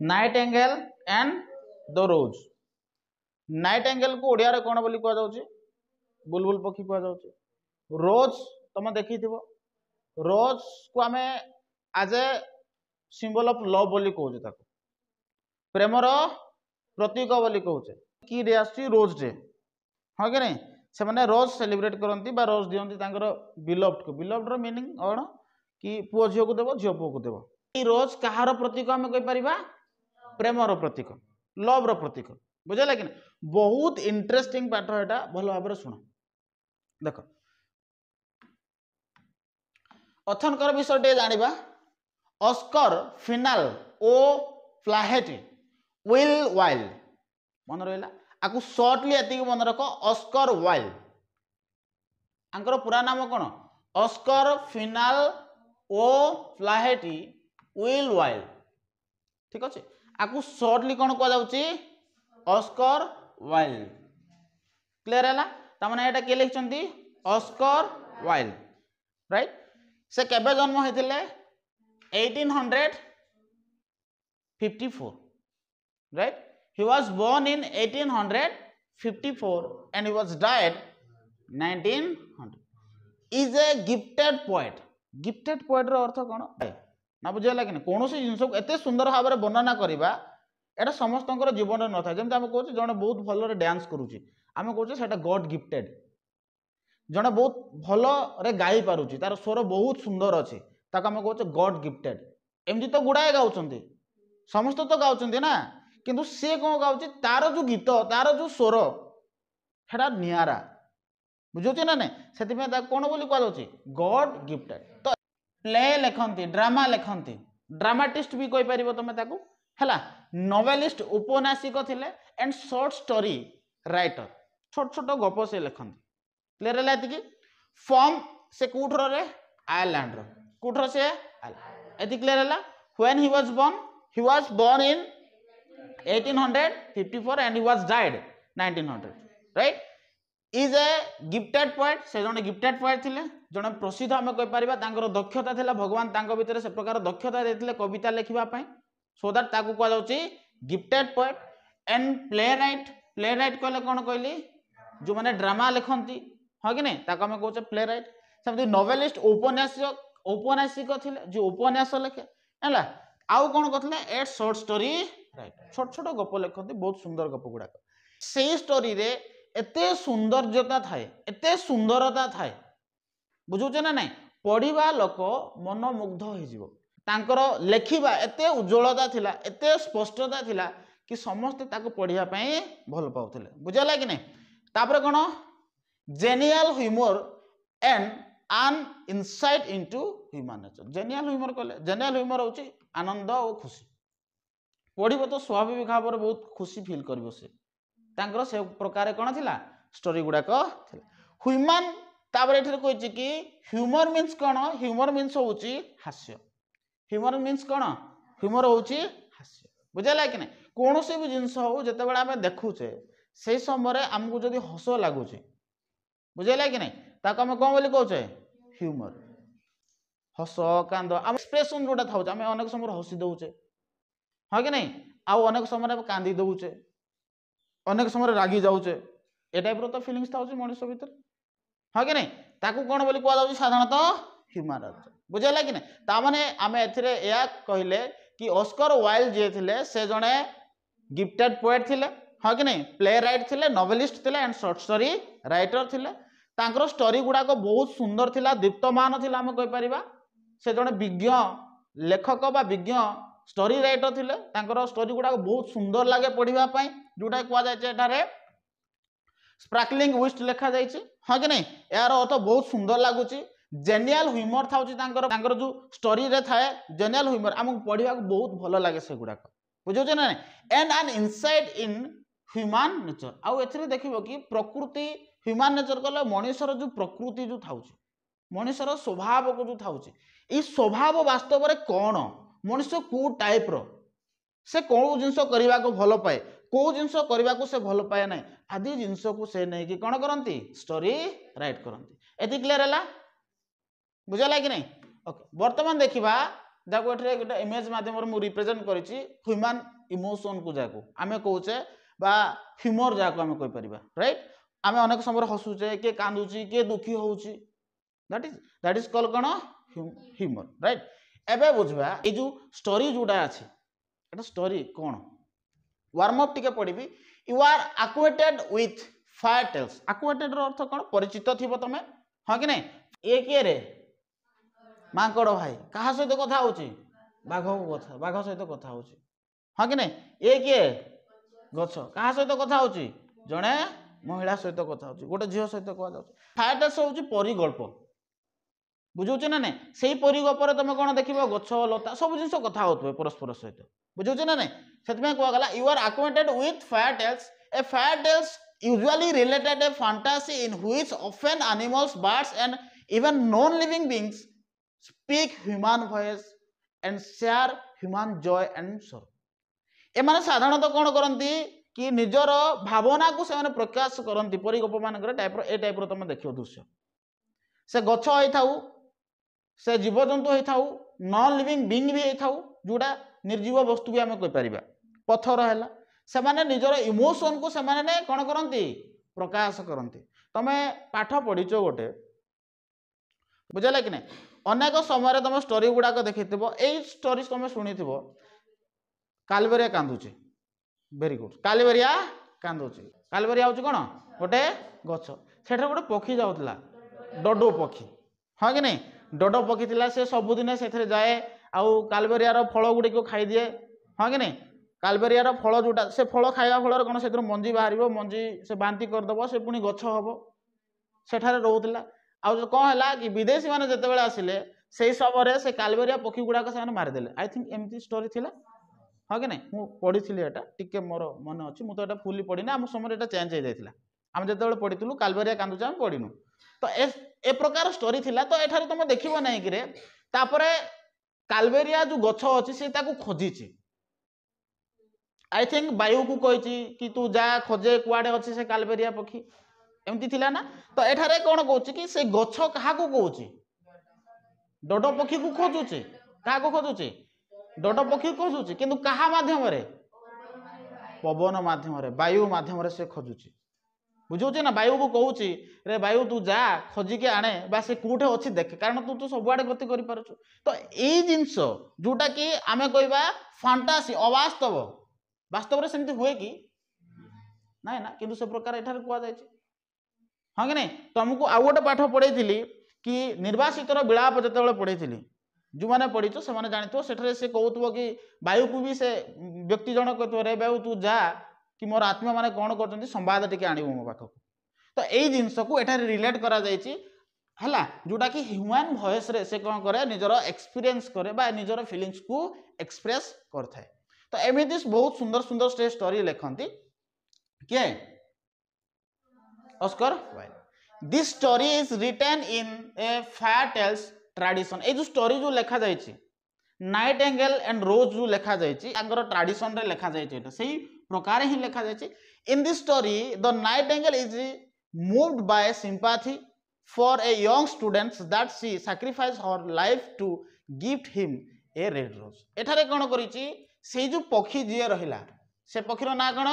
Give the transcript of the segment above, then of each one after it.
Nightingale and the rose. Nightingale को ओडिया रे कोन बोली कह जाउची बुलबुल पक्षी कह जाउची। रोज तुम देखि रोज को आमे as a symbol of love बोली कहूचे ताको प्रेमर प्रतीक बोली कहूचे की डे आसी रोज डे हाँ कि नहीं से माने रोज सेलिब्रेट करती रोज दियंती तांकर बिलव्ड को बिलव्ड रो मीनिंग कौन कि पुओ झियो को देबो झियो पुओ को देबो ई रोज कहार प्रतीक आमे कहि परिबा प्रेमर प्रतीक लव रो प्रतीक बुझला कि बहुत इंटरेस्टिंग पाठ एटा भलो भाबरे सुन देखो अथनकर विषय टे जानिबा Oscar Fingal O'Flahertie Wills Wilde मन रहिला आकु शॉर्टली एतिक मन रख ऑस्कर वाइल्ड आंकर पूरा नाम कौन Oscar Fingal O'Flahertie Wills Wilde ठीक अच्छे आकु शॉर्टली कौन कह जाउची ऑस्कर वाइल्ड क्लियर है तामाने एटा के लिखचंती ऑस्कर वाइल्ड राइट से केबे जन्म होइथिले 1854 right he was born in 1854 and he was died 1900 is a gifted poet रो अर्थ कोन ना बुझला कि कोनोसी जिंस को एते सुंदर भाव में वर्णना करबा एटा समस्तंकर जीवन न था जेम हम कहूँ जड़े बहुत भल डांस करुच्ची आम कहूँ से गॉड गिफ्टेड जड़े बहुत भल गाई पारुची तार स्वर बहुत सुंदर अच्छी ताको आम कहूँ गॉड गिफ्टेड एमती तो गुड़ाए गाँव समस्त तो गाँव ना किंतु सी कौन गाँव तार जो गीत तार जो स्वर है निरा बुझे ना ना से कौन बोली कह गॉड गिफ्टेड तो प्ले लिखती ड्रामा लिखती ड्रामाटिस्ट भी कहीपर तुम ताकू है नोवेलिस्ट उपन्यासिक थिले एंड शॉर्ट स्टोरी राइटर छोट छोट गप से लिखती क्लियर है ये फॉर्म से कौठर रे आयरलैंड कौठर से ये क्लियर है when he was born in 1854 and he was died 1900 right is a gifted poet से जने गिफ्टेड पोएट थिले जने प्रसिद्ध हम कहि परिबा तांकर दक्षता थिला भगवान तांको भितर से प्रकार दक्षता देथिले कविता लिखिबा पई सो दैट ताकू कह जाउची gifted poet and playwright कहले कोन कहली जो माने ड्रामा लिखंती हां कि नहीं ताको हम कहउचे प्ले राइट सेमति नोवेलिस्ट उपन्यासिक थिले जो उपन्यास लिखे हैला आउ कोन कहथले एट शॉर्ट स्टोरी राइट छोट छोट गप लिखंती बहुत सुंदर गप गुडा से स्टोरी रे एते सौंदर्यता थाए एते सुंदरता थाए बुझुचे ना नहीं पढ़िबा लोक मनमुग्ध हो जिवो तांकर लेखिबा एते उज्जवलता थिला एते स्पष्टता थिला कि समस्त ताको पढ़िया पई भल पाउथिले बुझला कि नहीं तापर कोन genial humour and an insight into human nature genial humour कहले जेनियल ह्यूमर होची आनंद और खुशी पढ़िबो तो स्वाभाविक भाव में बहुत खुशी फील करिवो से तांकर से प्रकार कोन थिला स्टोरी गुडा को थिला ह्यूमन तापर एठिर कहछि कि ह्यूमर मीन्स कोन ह्यूमर मीन्स होची हास्य ह्यूमर मीन्स कोन ह्यूमर होची हास्य बुझला कि नहीं कोनोसी भी जिंस हो जते बेला हमें देखुचे से समय हमको जदी हस लागुचे बुझला कि नहीं ताको हम कोन बोली कहउचे ह्यूमर हस कांद हम एक्सप्रेशन जोटा थाउचे हम अनेक समय हसी दउचे हाँ कि नहीं आउ अनेक समय कांदी दउचे अनेक समय रागी जाऊचे ए टाइप रो तो फीलिंग्स थाउचे मनुष्य भीतर हाँ कि नहीं ताकू कौन बोली कह जाउची साधारणतः ह्यूमर बुझला कि नहीं ता माने आमे एथिरे या कहले कि ऑस्कर वाइल्ड जे थिले से जने गिफ्टेड पोएट थिले हाँ कि नहीं प्ले राइट थिले नोवेलिस्ट थिले एंड शॉर्ट स्टोरी राइटर थिले तांकर स्टोरी गुडा को बहुत सुंदर थिला दीप्तमान थिला हम कहि परिबा से जने विज्ञ लेखक बा विज्ञ स्टोरी राइटर थिले तांकर स्टोरी गुडा को बहुत सुंदर लागे पढ़िबा पई जोटा कह जाय छै एटारे स्पार्कलिंग विस्ट लिखा जाय छै हां कि नहीं यार अर्थ बहुत सुंदर लागुची जेनियल ह्यूमर थाउची तांकर जो स्टोरी रे थाए जेनियल ह्यूमर हमको पढ़िबा को बहुत भलो लागे से गुडा को बुझो छै ना and an insight in human nature आउ एथरे देखिबो कि प्रकृति ह्यूमन नेचर कहले मनुष्यर जो प्रकृति जो थाउची मनुष्यर स्वभाव को जो थाउची ई स्वभाव वास्तव रे कोन मनुष्य को टाइप रो से कौन जिनस करने को भल पाए कौ जिनस करने को से भल पाए ना आदि जिनस को से नहीं कि कौन करती स्टोरी राइट करती ये क्लियर है बुझला कि नहीं ओके बर्तमान देखा जाको एठरे गोटे इमेज माध्यम मु रिप्रेजेंट करिछि ह्यूमन इमोशन को जाको आमे कहूचे बा ह्यूमर जाको आमे कहि परिबा राइट आमे अनेक समय हसुचे के कांदुची के दुखी होउची that is called cone humour right एबे बुझबा ए जो स्टोरी जोडा अछि एटा स्टोरी कोन वार्म अप टिके पढिबी you are acquainted with fairy tales acquainted रो अर्थ कोन परिचित थिबो तमे हां कि नै ए के रे मांकड़ भाई कहा सहित कथा होची बाघ सहित कथा होची हाँ कि नहीं ये किए गछ कहा सहित कथा होची जड़े महिला सहित कथा होची गोटे झील सहित कह फायर टेल्स होची परिगल्प बुझे ना नहीं से परिगपर तुम कौन देख गछ लता सब जिन कथा हो परस्पर सहित बुझे ना नहीं से कहगला you are acquainted with fairy tales a fairy tales usually related a fantasy in which often animals birds and even non living beings speak human voice and share human joy and sorrow एमाने साधारणतः कौन करती कि निजर भावना को से प्रकाश करती परिगप मान टाइप तुम देखो दृश्य से गछ होता से जीवजंतु होता नॉन लिविंग बीइंग भी होता जोड़ा निर्जीव वस्तु भी आम कहीपर पथर है से माने निजर इमोशन को से माने कौन करती प्रकाश करती तमें पाठ पढ़ीच गोटे बुझे कि नहीं अनेक समय तुम स्टोरी गुड़ाक देखी यही स्टोरी तुम शुणी कालबेरिया कांदुची वेरी गुड कालबेरिया कांदुची कालबेरिया हूँ कौन गोटे गछ से गोटे पक्षी जाऊला डडो पक्षी हाँ कि नहीं डडो पक्षी थी से सबुदिन से जाए आउ कालबेरिया फल गुड़ी को खाई दिए हाँ कि नहीं कालबेरिया फल जोटा से फल खाଇବା फल कौन से मंजी बाहर मंजी से बांति करदेव से पुणी गछ हम सेठारे रोला आउ कौन है कि विदेशी मैंने जिते आसिले से समय से कालबेरिया पक्षी गुड़ाक से मारिदेले आई थिंक एमती स्टोरी थिला हाँ कि नहीं मुझे पढ़ी टी मोर मन अच्छी मुझे तो फुली पढ़ी आम समय ये चेंज हो जाता आम जो पढ़ी कालबेरिया कांदुचे आम पढ़ीनु तो ए प्रकार स्टोरी थिला तो एठारे तुम देख नहीं कि कालबेरिया जो गछ अच्छी से खोजी आई थिंक वायु को कही कि तू जा खोजे कुआडे अच्छी से कालबेरिया पक्षी एमती थिला ना तो एठारे कौन कहूँ कि से गछ क्या कहूँ डडो पक्षी को खोजुचे क्या खोजुचे डडो पक्षी को खोजुचे किंतु कहा माध्यम रे पवन माध्यम रे वायु माध्यम रे से खोजुचे बुझे ना वायु को कहूँ रे वायु तू जा खोजिके आने बा से कौटे अच्छी देखे कारण तू तो सबुआड़े गति कर पारछु तो यही जिनस जोटा कि आम कहवा फैंटासी अवास्तव वास्तव में सेमती हुए कि ना ना किंतु से प्रकार एठारे कुआ जायछि हाँ कि नहीं तुमको आउ गोटे पाठ पढ़ी कि निर्वासित विलाप जो पढ़ी जो मैंने पढ़ीच से जानी से से कहूब कि वायु को भी से व्यक्ति जन कहते रे वायु तू जा कि मोर आत्मा माने कौन कर संवाद टी आणव मो पाखक तो यही जिनस को एठारे रिलेट करा है जोटा कि ह्यूमन वॉइस रे से कौन करे निजर एक्सपीरियंस करे बा निजर फीलिंग्स को एक्सप्रेस करथाए तो एमती बहुत सुंदर सुंदर स्टोरी लिखती किए Oscar Wilde this story is written in a fairy tales tradition ये जो स्टोरी जो लिखा जाइए नाइट एंगल एंड रोज जो लिखा जाइए ट्रेडिशन रे लिखा जाइए सही प्रकार ही लिखा जाइए in this story the nightingale is moved by sympathy for a young students that she sacrifice her life to gift him a red rose एठारे कौन करिछि से जो पक्षी जी रहिला से पक्षीर ना कौन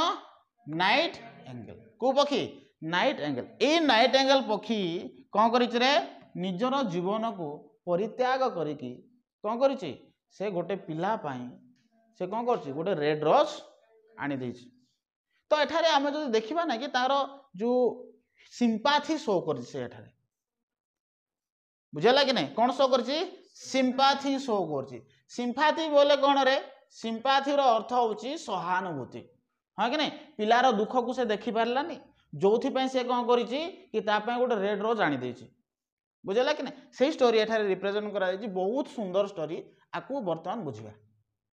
नाइट एंगल को पक्षी night angle A night angle पक्षी कौन करे निजर जीवन को परित्याग करिकी कौन करिछि से गोटे पिला पाई से कौन कर गोटे रेड रोज आनी देछि तो एठारे आमे जो देखिबा ना कि तार जो सिंपैथी शो कर बुझेला कि नहीं कौन शो कर सिंपैथी शो कर सिंपैथी बोले कौन रे सिंपैथी रो अर्थ होची सहानुभूति हाँ कि नहीं पिलार दुख को से देखी पारलानी जो से कौन करिछि कि तापाई गोटे रेड रोज आनी देछि बुझेला कि नहीं सही स्टोरी एठारे रिप्रेजेंट करा बहुत सुंदर स्टोरी आपको बर्तमान बुझिबा।